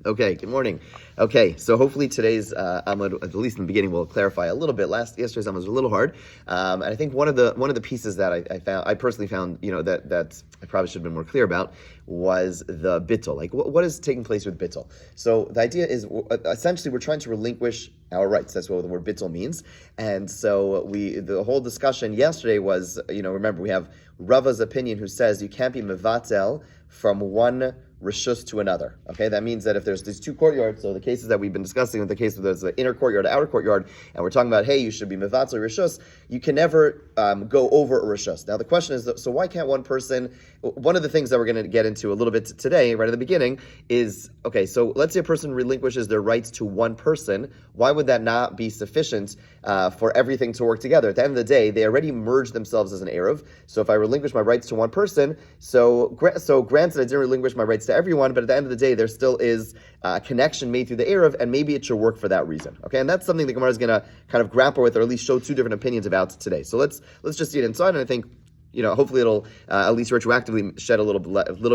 Okay, good morning. Okay, so hopefully today's Amud, at least in the beginning, will clarify a little bit. Yesterday's Amud was a little hard, and I think one of the pieces that I personally found, that I probably should have been more clear about was the bittul. Like, what is taking place with bittul? So the idea is essentially we're trying to relinquish our rights. That's what the word bittul means. And so the whole discussion yesterday was, remember we have Rava's opinion who says you can't be mevatel from one rishus to another. Okay, that means that if there's these two courtyards, so the cases that we've been discussing, with the case of there's the inner courtyard, outer courtyard, and we're talking about, hey, you should be mevatel rishus, you can never go over a rishus. Now the question is, so why can't one person? One of the things that we're going to get into a little bit today, right at the beginning, is okay. So let's say a person relinquishes their rights to one person. Why would that not be sufficient for everything to work together? At the end of the day, they already merged themselves as an Eruv. So if I relinquish my rights to one person, so granted I didn't relinquish my rights to everyone, but at the end of the day, there still is a connection made through the Eruv, and maybe it should work for that reason. Okay, and that's something the Gemara is going to kind of grapple with, or at least show two different opinions about today. So let's just see it inside, and I think, hopefully it'll at least retroactively shed a little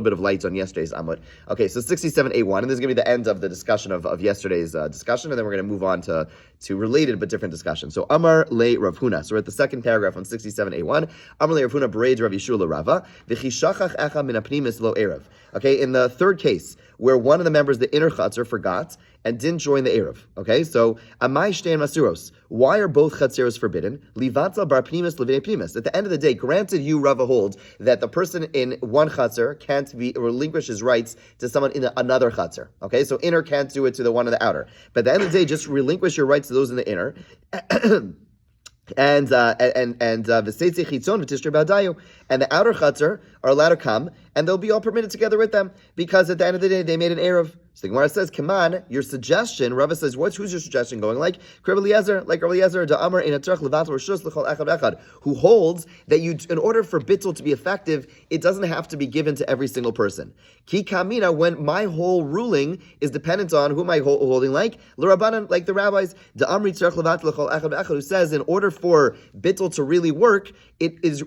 bit of light on yesterday's Amud. Okay, so 67.8.1, and this is going to be the end of the discussion of yesterday's discussion, and then we're going to move on to related but different discussions. So Amar le Rav Huna. So we're at the second paragraph on 67.8.1. Amar le Rav Huna bereid Rav Yeshua Rava v'chi shachach echa min hapnimis lo erev. Okay, in the third case, where one of the members, the inner chatzar, forgot and didn't join the Eruv. Okay, so amai shtein masuros. Why are both chatzeros forbidden? Livatzal bar pnimis levnei pnimis. At the end of the day, granted, you Rava hold that the person in one chatzar can't relinquish his rights to someone in another chatzar. Okay, so inner can't do it to the one in the outer. But at the end of the day, just relinquish your rights to those in the inner. And the outer chatzar are allowed to come, and they'll be all permitted together with them, because at the end of the day they made an Eruv. So the Gemara says, "Come on, your suggestion." Rava says, who's your suggestion going? Like Rabbi Eliezer, Da'amar in Atrach Levatel Rishus L'chol Echad Echad, who holds that in order for bittul to be effective, it doesn't have to be given to every single person. Ki Kamina, when my whole ruling is dependent on who am I holding, like L'Rabbanan, like the rabbis, Da'amri Tzarech Levatel L'chol Echad Echad, who says in order for bittul to really work, it is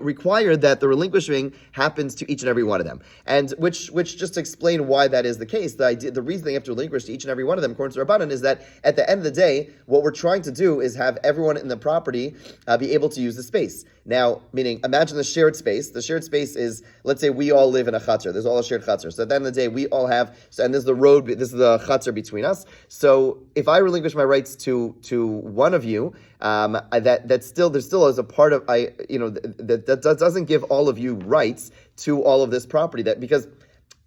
required that the relinquishing happens to each and every one of them, and which just to explain why that is the case. The reason they have to relinquish to each and every one of them, according to Rabbanan, is that at the end of the day, what we're trying to do is have everyone in the property be able to use the space. Now, meaning, imagine the shared space. The shared space is, let's say we all live in a chatzar. There's all a shared chatzar. So at the end of the day, we all have, and this is the road, this is the chatzar between us. So if I relinquish my rights to one of you, that still is a part of, that doesn't give all of you rights to all of this property, that because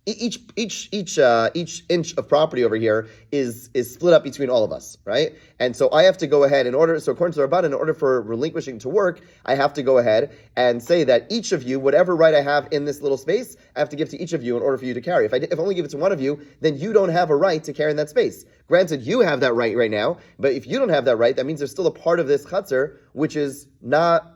each inch of property over here is split up between all of us, right? And so I have to go ahead so according to the Rabbanan, in order for relinquishing to work, I have to go ahead and say that each of you, whatever right I have in this little space, I have to give to each of you in order for you to carry. If I only give it to one of you, then you don't have a right to carry in that space. Granted, you have that right now, but if you don't have that right, that means there's still a part of this chatzar which is not,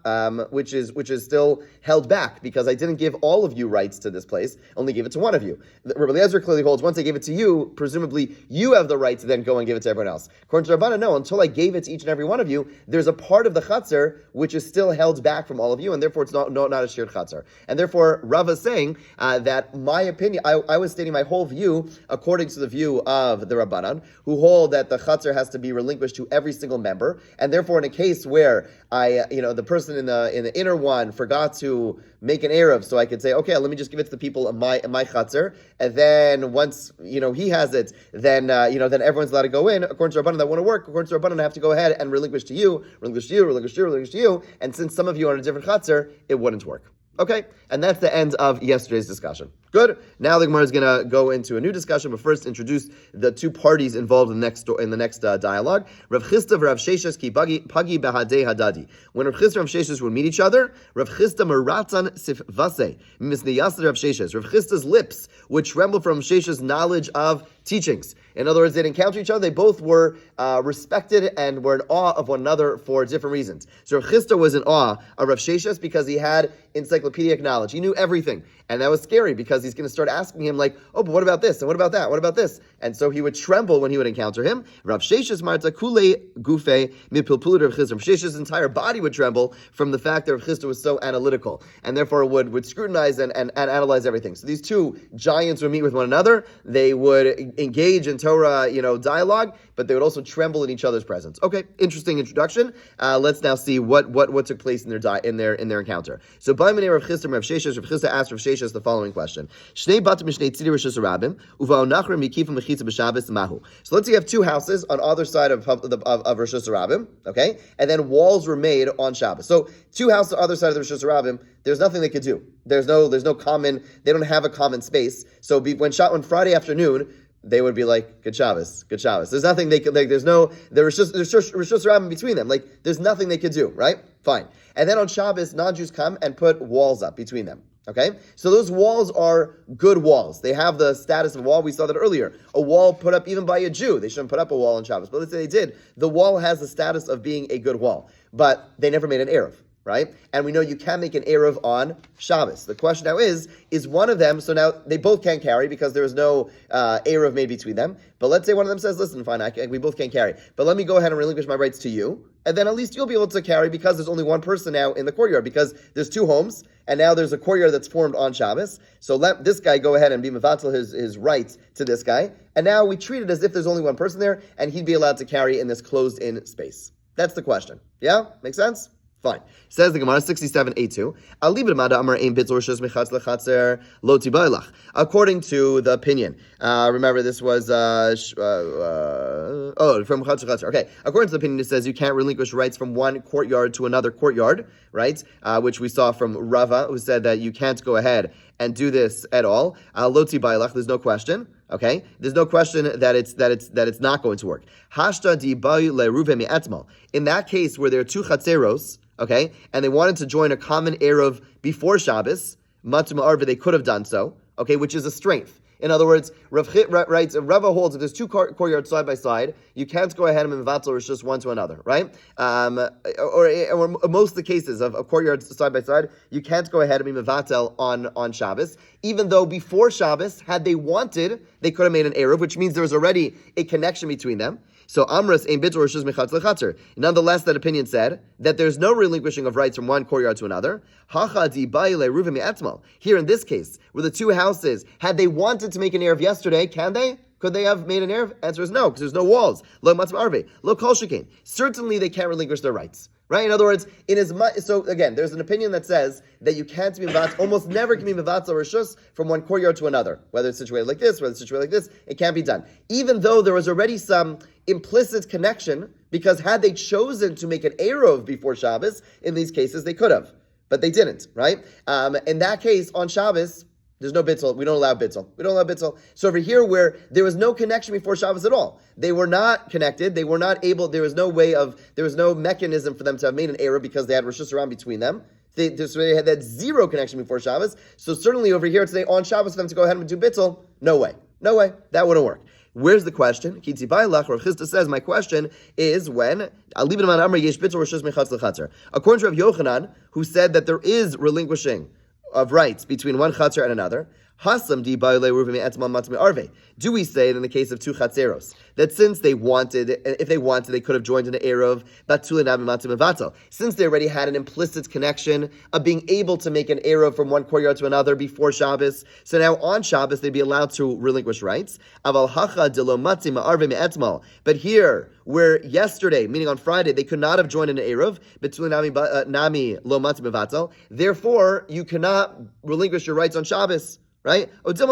which is still held back, because I didn't give all of you rights to this place, only gave it to one of you. Rabbi Eliezer clearly holds, once I gave it to you, presumably you have the right to then go and give it to everyone else. According to Rabbanan, no, until I gave it to each and every one of you, there's a part of the chatzar which is still held back from all of you, and therefore it's not a shared chatzar. And therefore, Rava is saying that my opinion, I was stating my whole view according to the view of the Rabbanan, who hold that the chatzar has to be relinquished to every single member, and therefore in a case where the person in the inner one forgot to make an Eruv, so I could say, okay, let me just give it to the people in my chatzar, and then once he has it, then everyone's allowed to go in. According to Rabbanan, that wouldn't work. According to Rabbanan, I have to go ahead and relinquish to you, and since some of you are in a different chatzar, it wouldn't work. Okay, and that's the end of yesterday's discussion. Good. Now the Gemara is going to go into a new discussion, but first introduce the two parties involved in the next dialogue. Rav Chisda and Rav Sheshes ki pagi behadei hadadi. When Rav Chisda and Rav Sheshes would meet each other, Rav Chisda meratzan sifvase misniyasad Rav Sheshes. Rav Chisda's lips would tremble from Sheshes' knowledge of teachings. In other words, they'd encounter each other. They both were respected and were in awe of one another for different reasons. So Rav Chisda was in awe of Rav Sheshes because he had encyclopedic knowledge. He knew everything. And that was scary because because he's going to start asking him like, oh, but what about this? And what about that? What about this? And so he would tremble when he would encounter him. Rav Sheshes Marta Kule Gufe Mipilpul Rav Chisda. Rav Shesh's entire body would tremble from the fact that Rav Chisda was so analytical, and therefore would scrutinize and analyze everything. So these two giants would meet with one another. They would engage in Torah, dialogue, but they would also tremble in each other's presence. Okay, interesting introduction. Let's now see what took place in their encounter. So, by Minei Rav Chisda, Rav Sheshes, Rav Chisda asked Rav Sheshes the following question: Shnei batim mishnei tzidi rishus harabim uva'u nachrim yikifim mechitza b'Shabbos mahu. So let's say you have two houses on either side of Rishus Harabim, okay, and then walls were made on Shabbos. So two houses on the other side of the Rishus Harabim, there's nothing they could do. There's no common. They don't have a common space. So when Friday afternoon, they would be like, Good Shabbos, Good Shabbos. There's nothing they could, like, there's Rishus Harabim between them. Like, there's nothing they could do, right? Fine. And then on Shabbos, non-Jews come and put walls up between them. Okay? So those walls are good walls. They have the status of a wall. We saw that earlier. A wall put up even by a Jew. They shouldn't put up a wall on Shabbos. But let's say they did. The wall has the status of being a good wall. But they never made an Eruv. Right? And we know you can make an Eruv on Shabbos. The question now is one of them, so now they both can't carry because there is no Eruv made between them. But let's say one of them says, listen, fine, we both can't carry. But let me go ahead and relinquish my rights to you. And then at least you'll be able to carry because there's only one person now in the courtyard because there's two homes. And now there's a courtyard that's formed on Shabbos. So let this guy go ahead and be mevatel his rights to this guy. And now we treat it as if there's only one person there and he'd be allowed to carry in this closed-in space. That's the question. Yeah? Make sense? Fine. Says the Gemara 67a2. According to the opinion, remember this was from Chatzer. Okay. According to the opinion, it says you can't relinquish rights from one courtyard to another courtyard, right? Which we saw from Rava, who said that you can't go ahead and do this at all. Loti bailach. There's no question. Okay, there's no question that it's not going to work. Hashta di bayu le'Eruvin mi'etmal. In that case, where there are two chatzeros, okay, and they wanted to join a common Eruv before Shabbos, matzah arva, they could have done so, okay, which is a strength. In other words, Rava holds if there's two courtyards side by side, you can't go ahead and mevatel rishus one to another, right? Or most of the cases of courtyards side by side, you can't go ahead and be mevatel on Shabbos, even though before Shabbos, had they wanted, they could have made an eruv, which means there was already a connection between them. So Amras ein bitul rishus mechatz lechatzer. Nonetheless, that opinion said that there's no relinquishing of rights from one courtyard to another. Hacha di bayi le'Eruvin mi'etmal. Here in this case, where the two houses, had they wanted to make an eruv yesterday, can they? Could they have made an eruv? Answer is no, because there's no walls. Lo matzah arve, lo kol shekain. Certainly, they can't relinquish their rights. Right? In other words, so again, there's an opinion that says that you can't be mevatel, almost never can be mevatel rishus from one courtyard to another. Whether it's situated like this, whether it's situated like this, it can't be done. Even though there was already some implicit connection, because had they chosen to make an eruv before Shabbos, in these cases they could have, but they didn't. Right? In that case, on Shabbos, there's no bittul. We don't allow bittul. So over here, where there was no connection before Shabbos at all, they were not connected. They were not able. There was no mechanism for them to have made an error because they had Rishus Harabim between them. They had that zero connection before Shabbos. So certainly over here today on Shabbos for them to go ahead and do bittul, no way, that wouldn't work. Where's the question? Ki tzibayilach, Rav Chisda says, my question is when according to Rav Yochanan, who said that there is relinquishing of rights between one chatzar and another. Hasam di ba'alei Eruvin me'etmal matzah arve. Do we say that in the case of two chatzeros that since they wanted, if they wanted, they could have joined in an eruv batul nabi matzah mevatel? Since they already had an implicit connection of being able to make an eruv from one courtyard to another before Shabbos, so now on Shabbos they'd be allowed to relinquish rights. Aval hacha de lo matzah ma'arve me'etmal. But here, where yesterday, meaning on Friday, they could not have joined in an eruv batul nami lo matzah mevatel. Therefore, you cannot relinquish your rights on Shabbos. Right? Or do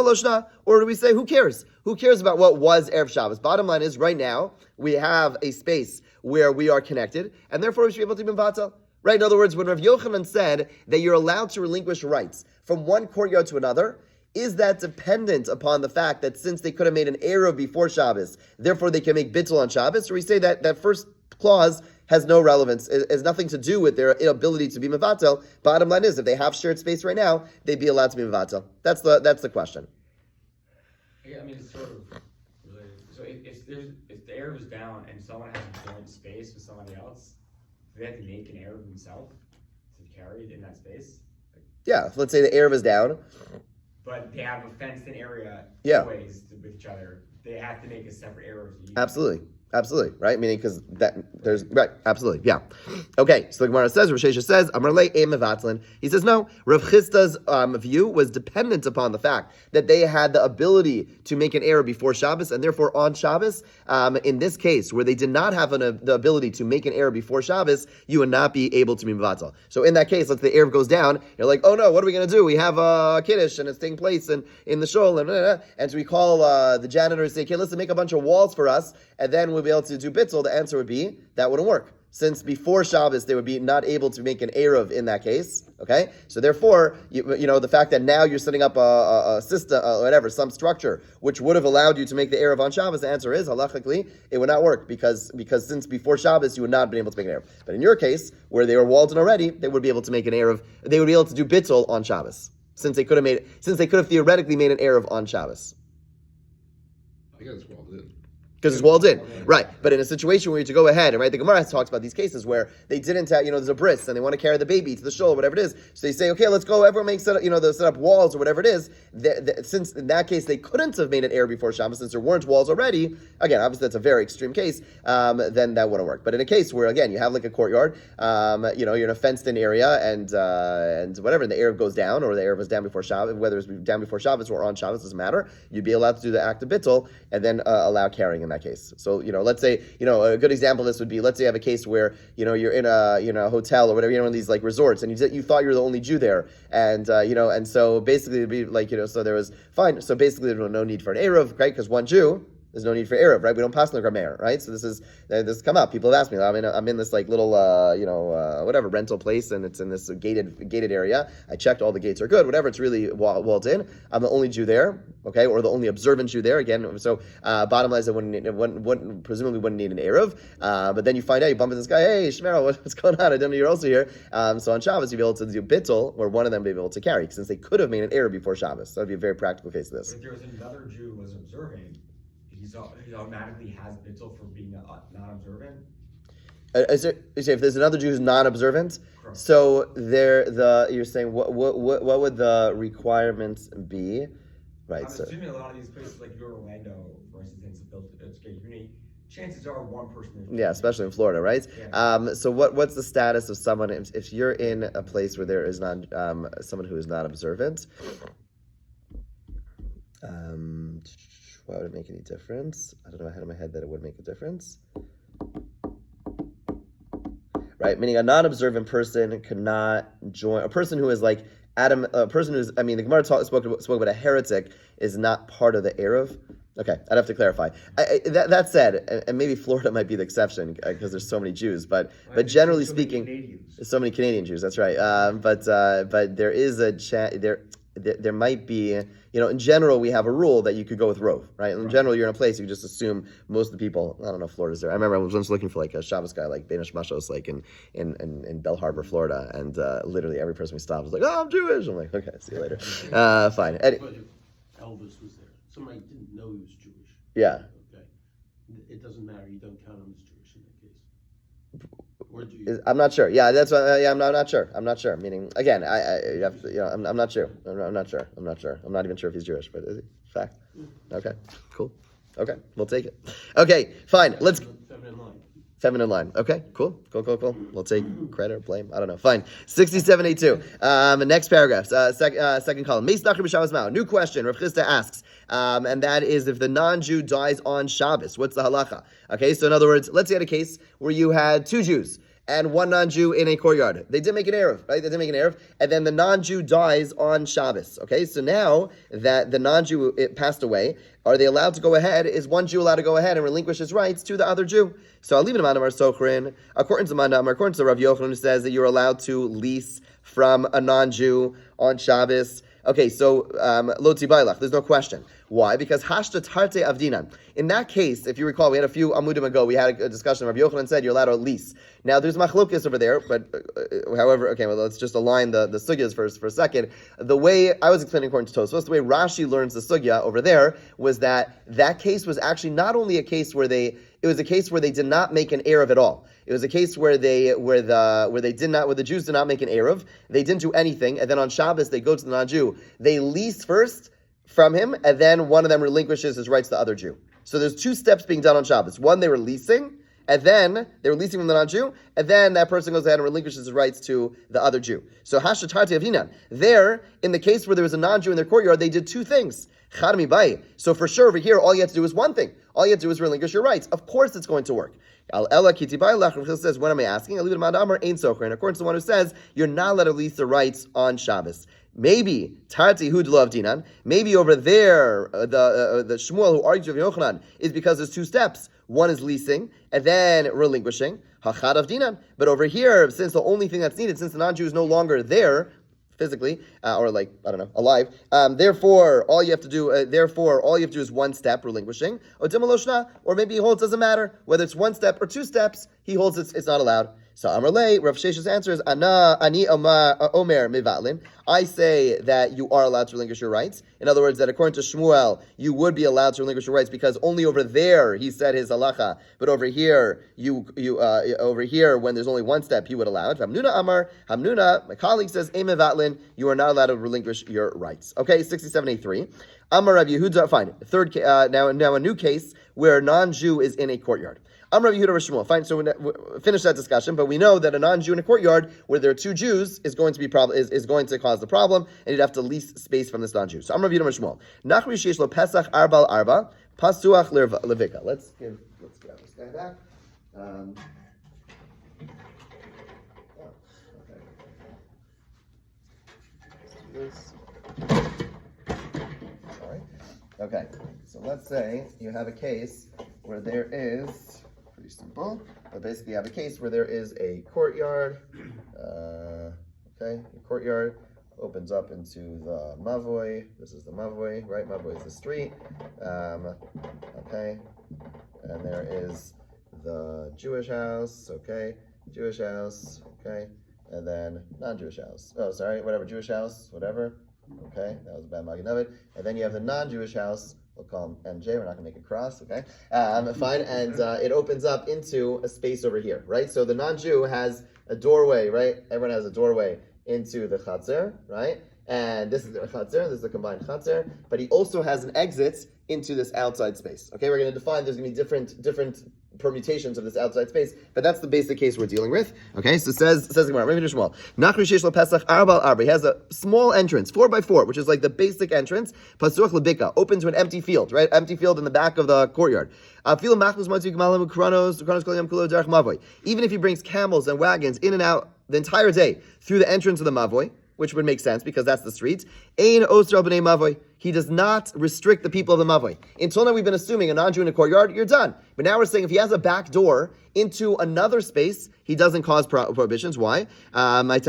we say, who cares? Who cares about what was Erev Shabbos? Bottom line is, right now, we have a space where we are connected, and therefore we should be able to be mevatel. Right? In other words, when Rav Yochanan said that you're allowed to relinquish rights from one courtyard to another, is that dependent upon the fact that since they could have made an eruv before Shabbos, therefore they can make bittul on Shabbos? Or we say that first clause has no relevance. It has nothing to do with their ability to be mevatel. Bottom line is, if they have shared space right now, they'd be allowed to be mevatel. That's the question. Yeah, I mean, it's sort of related. So if the Eruv is down and someone has a joint space with somebody else, do they have to make an Eruv themselves to carry it in that space? Yeah, let's say the Eruv is down. but they have a fenced-in area ways with each other. They have to make a separate Eruv. Absolutely, right? Meaning because there's right, absolutely, yeah. Okay, so the Gemara says, Rosh Hashanah says, Amarle Mevatlin. He says no. Rav Chisda's view was dependent upon the fact that they had the ability to make an error before Shabbos, and therefore on Shabbos, in this case where they did not have the ability to make an error before Shabbos, you would not be able to be mevatel. So in that case, let's say the error goes down, you're like, oh no, what are we going to do? We have a kiddush and it's taking place in the shul, and so we call the janitor and say, okay, listen, make a bunch of walls for us, and then we'll be able to do bittul. The answer would be that wouldn't work. Since before Shabbos they would be not able to make an Eruv in that case, okay? So therefore, you know, the fact that now you're setting up a system, whatever, some structure, which would have allowed you to make the Eruv on Shabbos, the answer is, halachically, it would not work, because since before Shabbos you would not have been able to make an Eruv. But in your case, where they were walled in already, they would be able to make an Eruv, they would be able to do bittul on Shabbos, since they could have theoretically made an Eruv on Shabbos. I guess it's walled in. Because it's walled in, right? But in a situation where you to go ahead and the Gemara talks about these cases where they didn't have, there's a bris and they want to carry the baby to the shul, whatever it is. So they say, okay, let's go. Everyone makes they'll set up walls or whatever it is. Since in that case they couldn't have made an error before Shabbos, since there weren't walls already. Again, obviously that's a very extreme case. Then that wouldn't work. But in a case where again you have like a courtyard, you're in a fenced-in area and whatever, and the Eruv goes down or the Eruv was down before Shabbos, whether it's down before Shabbos or on Shabbos, doesn't matter. You'd be allowed to do the act of bittul and then allow carrying in that case. So, let's say, a good example of this would be, let's say you have a case where, you're in a hotel or whatever, in these like resorts, and you thought you were the only Jew there, and, and so basically it'd be like, so there was, fine, so basically there was no need for an Eruv, right, because one Jew, there's no need for Eruv, right? We don't pass on the Gramer, right? So this has come up. People have asked me. I'm in this like little, whatever rental place, and it's in this gated area. I checked, all the gates are good. Whatever, it's really walled in. I'm the only Jew there, okay, or the only observant Jew there. Again, so bottom line is, I presumably wouldn't need an Eruv. But then you find out, you bump into this guy. Hey, Shmerel, what's going on? I didn't know you're also here. So on Shabbos, you'd be able to do bittul, or one of them would be able to carry, since they could have made an Eruv before Shabbos. So that'd be a very practical case of this. But if there was another Jew who was observing, he automatically has bittul for being non-observant. If there's another Jew who's non-observant, correct. So you're saying what would the requirements be? Right. I'm assuming a lot of these places, like your Orlando, for instance, it's unique. Chances are one person. Yeah, especially in Florida, right? Yeah. So what's the status of someone if you're in a place where there is not someone who is not observant? Why would it make any difference? I don't know ahead of my head that it would make a difference. Right? Meaning a non-observant person cannot join, a person who is like a person who's, the Gemara spoke about a heretic is not part of the Eruv. Okay, I'd have to clarify. That said, and maybe Florida might be the exception because there's so many Jews, but generally speaking, there's so many Canadian Jews. That's right. But there is a there might be, in general, we have a rule that you could go with rove, right? In general, you're in a place, you just assume most of the people, I don't know if Florida's there. I remember I was once looking for like a Shabbos guy, like Danish Mashos, like in Bell Harbor, Florida, and literally every person we stopped was like, oh, I'm Jewish. I'm like, okay, see you later. Fine. But if Elvis was there, somebody didn't know he was Jewish. Yeah. Okay. It doesn't matter, you don't count him as Jewish in that case. I'm not sure. Yeah, that's what. Yeah, I'm not sure. I'm not sure. Meaning, again, you have to, I'm not sure. I'm not sure. I'm not sure. I'm not even sure if he's Jewish, but is he? Fact. Okay. Cool. Okay, we'll take it. Okay, fine. Let's. Feminine line. Okay, cool. We'll take credit or blame. I don't know. Fine. 6782. Next paragraph. Second column. New question. Rav Chisda asks, and that is if the non-Jew dies on Shabbos, what's the halacha? Okay, so in other words, let's say you had a case where you had two Jews and one non-Jew in a courtyard. They did make an Eruv, right? They did make an Eruv, and then the non-Jew dies on Shabbos. Okay, so now that the non-Jew passed away, are they allowed to go ahead? Is one Jew allowed to go ahead and relinquish his rights to the other Jew? So I'll leave it Mandamar Sochrin. According to Rav Yochanan, who says that you're allowed to lease from a non-Jew on Shabbos. Okay, so Lo Tibailach, there's no question. Why? Because hashta tarte avdinan. In that case, if you recall, we had a few amudim ago, we had a discussion. Rabbi Yochanan said you're allowed to lease. Now there's machlokes over there, but however, okay, well let's just align the sugyas for a second. The way I was explaining according to Tosfos, the way Rashi learns the sugya over there was that case was actually not only a case where it was a case where they did not make an eruv at all. It was a case where the Jews did not make an eruv. They didn't do anything, and then on Shabbos they go to the non-Jew. They lease first from him, and then one of them relinquishes his rights to the other Jew. So there's two steps being done on Shabbos. One, they were leasing, and then they were leasing from the non-Jew, and then that person goes ahead and relinquishes his rights to the other Jew. So hashatarte avdinan. There, in the case where there was a non-Jew in their courtyard, they did two things. So for sure, over here, all you have to do is one thing. All you have to do is relinquish your rights. Of course it's going to work. Says, what am I asking? According to the one who says, you're not allowed to lease the rights on Shabbos. Maybe Tarti Hud Lo Avdinan. Maybe over there, the Shmuel who argues with Yochanan is because there's two steps. One is leasing and then relinquishing. Hachad Avdinan. But over here, since the only thing that's needed, since the non-Jew is no longer there physically, or alive. Therefore, all you have to do is one step, relinquishing. Or maybe he holds, doesn't matter whether it's one step or two steps. He holds it's not allowed. So Amar Lei, Rav Shesha's answer is Ani Omer Mivatlin. I say that you are allowed to relinquish your rights. In other words, that according to Shmuel, you would be allowed to relinquish your rights because only over there he said his halacha, but over here over here when there's only one step, he would allow it. Hamnuna, my colleague says, Mivatlin, you are not allowed to relinquish your rights. Okay, 6783. Amar Rav Yehuda, fine. Third, now a new case where a non-Jew is in a courtyard. Amar Rav Yehuda Rav Shmuel. Fine, so we finish that discussion, but we know that a non-Jew in a courtyard where there are two Jews is going to be is going to cause the problem, and you'd have to lease space from this non-Jew. So Amar Rav Yehuda Rav Shmuel. Nachri sheish lo pesach arbal arba pasuach levika. Let's grab this guy back. Let's do this. Sorry. Okay, so let's say you have a case where there is, pretty simple, but basically you have a case where there is a courtyard, the courtyard opens up into the Mavoi. This is the Mavoi, right? Mavoi is the street, and there is the Jewish house, Jewish house, and then non-Jewish house. Oh, sorry, whatever, Jewish house, whatever. Okay, that was a bad Magen of it. And then you have the non-Jewish house. We'll call him MJ. We're not going to make it cross, okay? Fine. And it opens up into a space over here, right? So the non-Jew has a doorway, right? Everyone has a doorway into the Chatzar, right? And this is the Chatzar. This is the combined Chatzar. But he also has an exit into this outside space. Okay, we're going to define. There's going to be different permutations of this outside space, but that's the basic case we're dealing with. Okay, so says the Gemara, Rabbi Shmuel, Nachri sheish lo pesach arbal arba. He has a small entrance, 4x4, which is like the basic entrance. Pasuach lebika, open to an empty field, right? Empty field in the back of the courtyard. Even if he brings camels and wagons in and out the entire day through the entrance of the Mavoi, which would make sense because that's the street. Ein osra b'nei Mavoi. He does not restrict the people of the Mavoi. Until now, we've been assuming a non-Jew in a courtyard, you're done. But now we're saying if he has a back door into another space, he doesn't cause prohibitions. Why? Because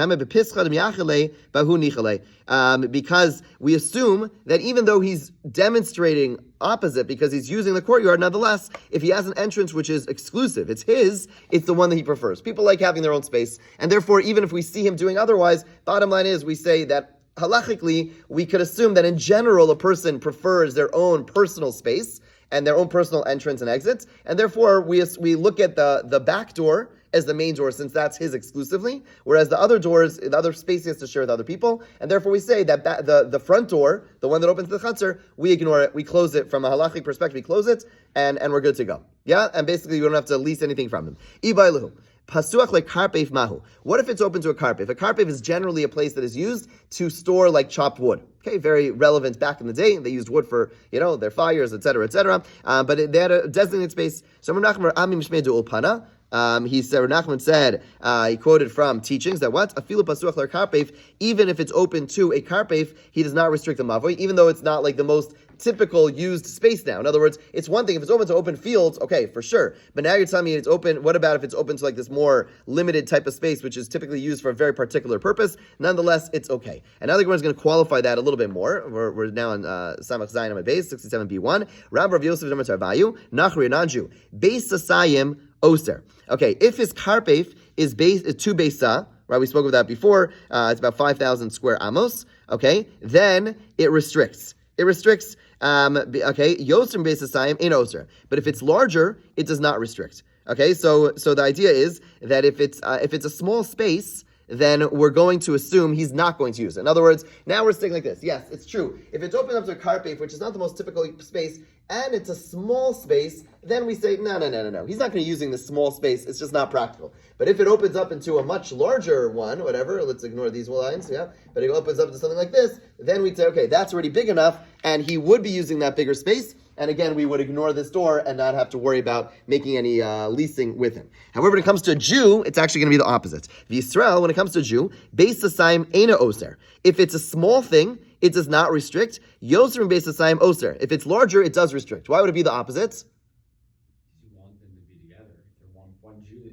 we assume that even though he's demonstrating opposite, because he's using the courtyard, nonetheless, if he has an entrance which is exclusive, it's his, it's the one that he prefers. People like having their own space, and therefore, even if we see him doing otherwise, bottom line is we say that halachically, we could assume that in general, a person prefers their own personal space and their own personal entrance and exits, and therefore we look at the back door as the main door, since that's his exclusively, whereas the other doors, the other space he has to share with other people, and therefore we say that the front door, the one that opens to the chutzner, we ignore it, we close it from a halachic perspective, we close it, and we're good to go. Yeah, and basically we don't have to lease anything from him. Ibailuhu. Pasuach like karpef mahu. What if it's open to a karpef? A karpef is generally a place that is used to store like chopped wood. Okay, very relevant back in the day. They used wood for, their fires, etc., etc. But they had a designated space. So he said, Nachman said, he quoted from teachings that what? Afilu pasuach lar karpef, even if it's open to a karpef, he does not restrict the mavoi, even though it's not like the most typical used space now. In other words, it's one thing if it's open to open fields, okay, for sure. But now you're telling me it's open. What about if it's open to like this more limited type of space, which is typically used for a very particular purpose? Nonetheless, it's okay. And now the Gemara is going to qualify that a little bit more. We're now in Samach Zayin Amud Beis 67b1. Rabbi Rav Yosef Demar Tarvayu Nachri Nanju Beis Sasayim Oser. Okay, if his karpef is two beisa, right? We spoke of that before. It's about 5,000 square amos. Okay, then it restricts. It restricts. Okay, Yosem Beis Sasayim in Oser. But if it's larger, it does not restrict. Okay, so the idea is that if it's a small space, then we're going to assume he's not going to use it. In other words, now we're sticking like this. Yes, it's true. If it's open up to a karpef, which is not the most typical space, and it's a small space, then we say, no. He's not going to be using this small space. It's just not practical. But if it opens up into a much larger one, whatever, let's ignore these lines, yeah, but it opens up to something like this, then we'd say, okay, that's already big enough, and he would be using that bigger space. And again, we would ignore this door and not have to worry about making any leasing with him. However, when it comes to a Jew, it's actually going to be the opposite. V'Yisrael, when it comes to a Jew, Beis Sasayim Eina Oser. If it's a small thing, it does not restrict. Yoser and Beis Sasayim Oser. If it's larger, it does restrict. Why would it be the opposite? You want them to be together. If they're one Jew,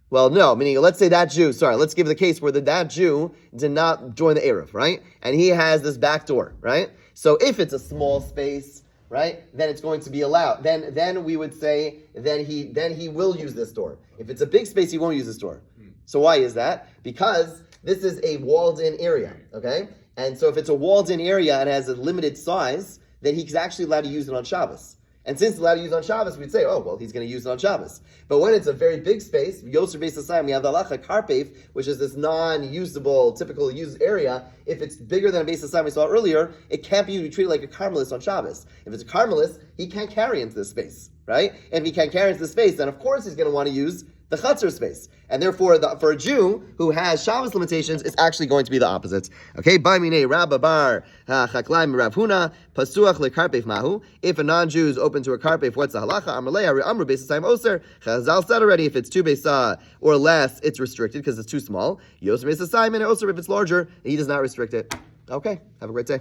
Well, no, meaning, let's say that Jew, let's give the case where that Jew did not join the Eruv, right? And he has this back door, right? So if it's a small space, right, then it's going to be allowed. Then we would say, then he will use this door. If it's a big space, he won't use this door. So why is that? Because this is a walled-in area, okay? And so if it's a walled-in area and has a limited size, then he's actually allowed to use it on Shabbos. And since it's allowed to use it on Shabbos, we'd say, oh, well, he's going to use it on Shabbos. But when it's a very big space, Yoser Beis Sasayim, we have the halacha karpef, which is this non-usable, typical used area. If it's bigger than a Beis Sasayim we saw earlier, it can't be treated like a Carmelist on Shabbos. If it's a Carmelist, he can't carry into this space, right? And if he can't carry into this space, then of course he's going to want to use the chutzner space. And therefore, for a Jew who has Shabbos limitations, it's actually going to be the opposite. Okay, Ba'minei Rabba Bar Chaklaim Rav Huna Pasuach lekarpef Mahu. If a non-Jew is open to a karpef, what's the halacha? Amrlei Amru Beis Sasayim Oser. Chazal said already, if it's two beisa or less, it's restricted because it's too small. Yoser Beis Sasayim and Oser, if it's larger, he does not restrict it. Okay, have a great day.